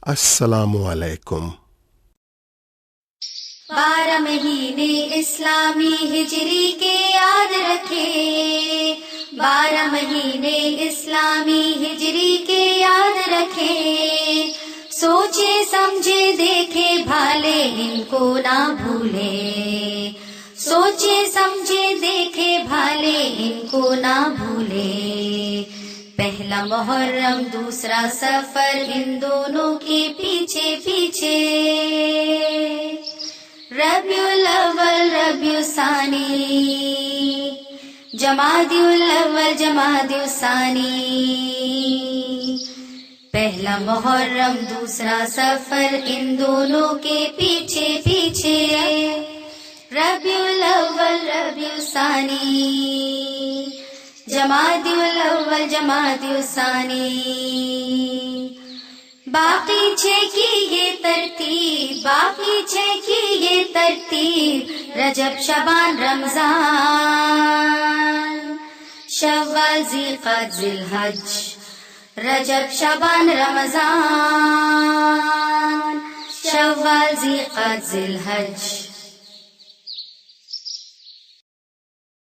السلام علیکم۔ 12 مہینے اسلامی ہجری کے یاد رکھے، 12 مہینے اسلامی ہجری کے یاد رکھے، سوچے سمجھے دیکھے بھالے ان کو نہ بھولے، سوچے سمجھے دیکھے بھالے ان کو نہ بھولے، پہلا محرم دوسرا سفر ان دونوں کے پیچھے پیچھے، ربیع الاول ربیع الثانی، جمادی الاول جمادی الثانی، پہلا محرم دوسرا سفر ان دونوں کے پیچھے پیچھے، ربیع الاول ربیع الثانی، جمادی الاول جمادی الثانی، باقی 6 کی یہ ترتیب، باقی 6 کی یہ ترتیب، رجب شعبان رمضان شوال ذیقعدہ ذوالحج، رجب شعبان رمضان شوال ذیقعدہ ذوالحج۔